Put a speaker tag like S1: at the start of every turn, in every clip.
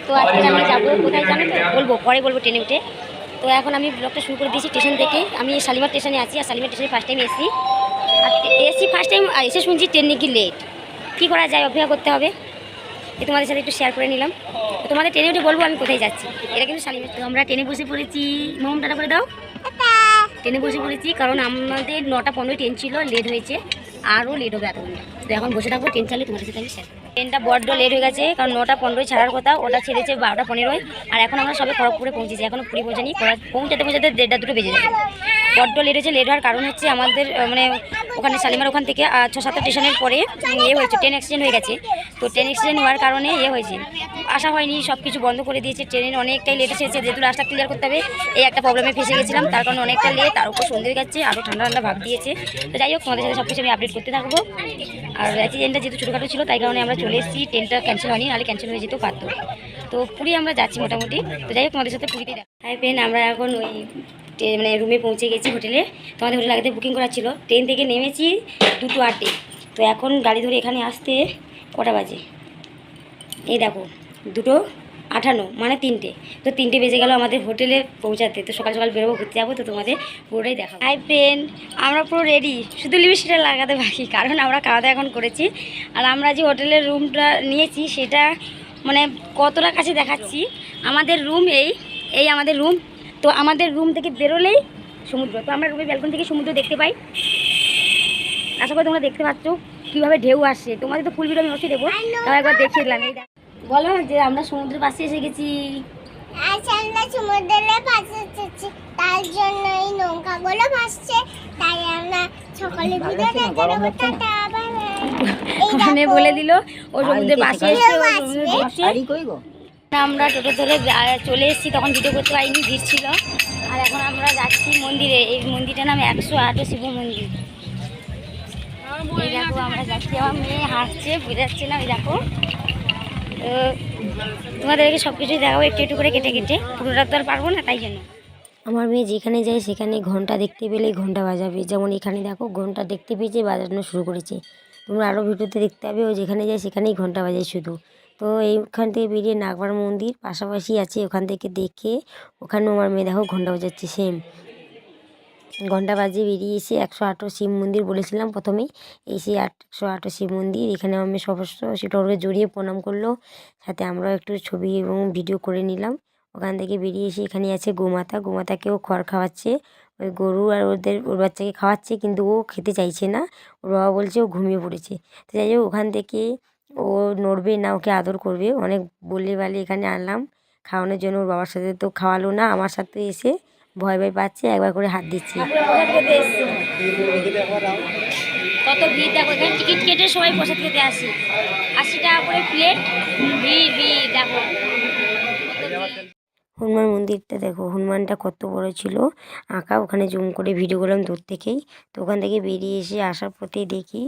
S1: তো আজকে আমি যাবো কোথায় জানো তো, বলবো পরে, বলবো ট্রেনে উঠে। তো এখন আমি ব্লগটা শুরু করে দিয়েছি স্টেশন থেকে। আমি শালিমার স্টেশনে আছি, আর শালিমার স্টেশনে ফার্স্ট টাইম এসি। আর এসি ফার্স্ট টাইম এসে শুনছি ট্রেন নাকি লেট। কী করা যায়, অপেক্ষা করতে হবে। তোমাদের সাথে একটু শেয়ার করে নিলাম। তোমাদের ট্রেনে উঠে বলবো আমি কোথায় যাচ্ছি। এটা কিন্তু শালিমার। তো আমরা ট্রেনে বসে পড়েছি। মোম টাটা করে দাও। ট্রেনে বসে পড়েছি কারণ আমাদের 9:15 ট্রেন ছিল, লেট হয়েছে, আরও লেট হবে এত ঘন্টা। তো এখন বসে থাকবো, ট্রেন চালিয়ে তোমাদের সাথে আমি শেয়ার। ট্রেনটা বড্ড লেট হয়ে গেছে, কারণ 9:15 ছাড়ার কথা, ওটা ছেড়েছে 12:15। আর এখন আমরা সবাই খড়গপুরে পৌঁছেছি, এখনও পুরী পৌঁছানি। পৌঁছাতে 1:30 2 বেজে যাবে। বড্ড লেট হয়েছে। লেট হওয়ার কারণ হচ্ছে আমাদের মানে ওখানে শালিমার ওখান থেকে 6-7 স্টেশনের পরে হয়েছে, ট্রেন অ্যাক্সিডেন্ট হয়ে গেছে। তো ট্রেন অ্যাক্সিডেন্ট হওয়ার কারণে হয়েছে, আসা হয়নি, সব কিছু বন্ধ করে দিয়েছে। ট্রেনের অনেকটাই লেট এসেছে, যেহেতু রাস্তা ক্লিয়ার করতে হবে। এই একটা প্রবলেমে ফেসে গেছিলাম, তার কারণে অনেকটা লেট। তার উপর সন্ধে হয়ে যাচ্ছে, আরও ঠান্ডা ঠান্ডা ভাব দিয়েছে। তো যাই হোক, তোমাদের সাথে সব কিছু আমি আপডেট করতে থাকবো। আর ট্রেনটা যেহেতু ছোটোখাটো ছিল, তাই কারণে আমরা চলে এসেছি। ট্রেনটা ক্যান্সেল হয়নি, নাহলে ক্যান্সেল হয়ে যেতেও পারতো। তো পুরী আমরা যাচ্ছি মোটামুটি। তো যাই হোক, তোমাদের সাথে পুরীতে দেখা। হাই ফ্রেন্ড, আমরা এখন ওই মানে রুমে পৌঁছে গেছি, হোটেলে। তোমাদের হোটেল আগে বুকিং করা ছিল। ট্রেন থেকে নেমেছি 2:08। তো এখন গাড়ি ধরে এখানে আসতে কটা বাজে, এই দেখো 2:58, মানে 3টে। তো 3টে বেজে গেল আমাদের হোটেলে পৌঁছাতে। তো সকাল সকাল বেরোবো, ঘুরতে যাবো। তো তোমাদের পুরোটাই দেখাবো। হাই ফ্রেন্ড, আমরা পুরো রেডি, শুধু লিপস্টিকটা লাগাতে বাকি, কারণ আমরা খাওয়া দাওয়া এখন করেছি। আর আমরা যে হোটেলের রুমটা নিয়েছি সেটা মানে কতটা কাছে দেখাচ্ছি। আমাদের রুম এই আমাদের রুম। তো আমাদের রুম থেকে বেরোলেই সমুদ্র। তো আমরা রুমের ব্যালকনি থেকে সমুদ্র দেখতে পাই। আশা করি তোমরা দেখতে পাচ্ছ কীভাবে ঢেউ আসছে। তোমাদের তো ফুল ভিডিও আমি অবশ্যই দেবো, তাও একবার দেখিয়ে দিলাম। এই বলো যে আমরা সমুদ্রের পাশে এসে গেছি।
S2: আমরা সমুদ্রের পাশে এসেছি, তার জন্য এই নৌকাগুলো ভাসছে, তাই আমরা সকালে ভিডিও দেখতে দেবো। Tata, bye bye.
S1: ওখানে বলে দিল ও সমুদ্রের পাশে এসে ও সমুদ্র দেখছে। আমরা টোটো ধরে চলে এসেছি, তখন ভিডিও করতে পারিনি, ভিড় ছিল। আর এখন আমরা যাচ্ছি মন্দিরে। এই মন্দিরটার নাম 108 শিব মন্দির। এই দেখো আমরা যাচ্ছি, আমার মেয়ে হাসছে, বোঝাচ্ছে না। ওই দেখো, তোমাদেরকে সব কিছুই দেখাবো একটু একটু করে কেটে কেটে, পুরোটা তো আর পারবো না, তাই জন্য। আমার মেয়ে যেখানে যায় সেখানে ঘন্টা দেখতে পেলেই ঘন্টা বাজাবে। যেমন এখানে দেখো ঘন্টা দেখতে পেয়েছে, বাজানো শুরু করেছে। তোমরা আরও ভিডিওতে দেখতে পাবে, ও যেখানে যায় সেখানেই ঘন্টা বাজায় শুধু। তো এইখান থেকে বেরিয়ে নাগবার মন্দির পাশাপাশি আছে, ওখান থেকে দেখে ওখানেও আমার মেয়ে দেখো ঘন্টা বাজাচ্ছে সেম। ঘন্টা বাজিয়ে বেরিয়ে এসে 108 শিব মন্দির বলেছিলাম প্রথমেই, এই সেই 108 শিব মন্দির। এখানে আমি সমস্ত সেটাকে জড়িয়ে প্রণাম করলো, সাথে আমরাও একটু ছবি এবং ভিডিও করে নিলাম। ওখান থেকে বেরিয়ে এসে এখানে আছে গোমাতা। গোমাতাকেও খড় খাওয়াচ্ছে, ওই গরু আর ওর বাচ্চাকে খাওয়াচ্ছে, কিন্তু ও খেতে চাইছে না। ওর বাবা বলছে ও ঘুমিয়ে পড়েছে। তো যাই হোক, ওখান থেকে ও নড়বে না, ওকে আদর করবে। অনেক বলে বালে এখানে আনলাম খাওয়ানোর জন্য। ওর বাবার সাথে তো খাওয়ালো না, আমার সাথে এসে ভয় ভয় পাচ্ছে, একবার করে হাত দিচ্ছি। কত ভিড় দেখো, এখানে টিকিট কেটে সবাই প্রসাদ খেতে আসি। 80 টাকা করে প্লেট। ভিড় দেখো। হনুমান মন্দিরটা দেখো, হনুমানটা কত বড় ছিল আঁকা। ওখানে জুম করে ভিডিও করলাম দূর থেকেই। তো ওখান থেকে বেরিয়ে এসে আসার পথেই দেখি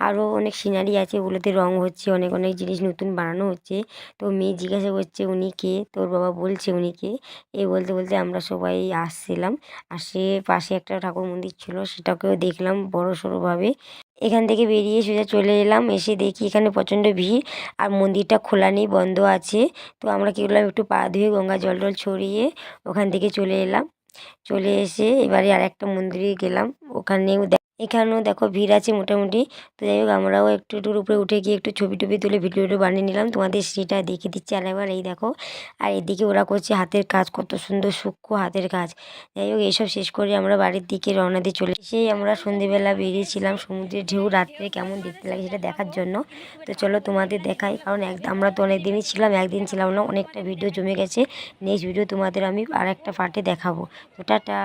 S1: আরও অনেক সিনারি আছে, ওগুলোতে রং হচ্ছে, অনেক অনেক জিনিস নতুন বানানো হচ্ছে। তো মেয়ে জিজ্ঞাসা করছে উনি কে, তোর বাবা বলছে উনি কে। এই বলতে বলতে আমরা সবাই আসছিলাম। পাশে একটা ঠাকুর মন্দির ছিল, সেটাকেও দেখলাম বড় সড়োভাবে। এখান থেকে বেরিয়ে সোজা চলে এলাম, এসে দেখি এখানে প্রচণ্ড ভিড়, আর মন্দিরটা খোলা নেই, বন্ধ আছে। তো আমরা কী করলাম, একটু পা ধুয়ে গঙ্গা জল টল ছড়িয়ে ওখান থেকে চলে এলাম। চলে এসে এবারে আর একটা মন্দিরে গেলাম, এখানেও দেখো ভিড় আছে মোটামুটি। তো যাই হোক, আমরাও একটু একটুর উপরে উঠে গিয়ে একটু ছবি টবি তুলে ভিডিও বানিয়ে নিলাম, তোমাদের সেটা দেখে দিচ্ছি আরেকবার। এই দেখো, আর এদিকে ওরা করছে হাতের কাজ, কত সুন্দর সূক্ষ্ম হাতের কাজ। যাই হোক, এইসব শেষ করে আমরা বাড়ির দিকে রওনা দিয়ে চলে এসেই আমরা সন্ধেবেলা বেরিয়েছিলাম সমুদ্রের ঢেউ রাত্রে কেমন দেখতে লাগে সেটা দেখার জন্য। তো চলো তোমাদের দেখাই, কারণ আমরা তো অনেক দিনই ছিলাম, একদিন ছিলাম না, অনেকটা ভিডিও জমে গেছে। নেক্সট ভিডিও তোমাদের আমি আর একটা পার্টে দেখাবো। তো টাটা।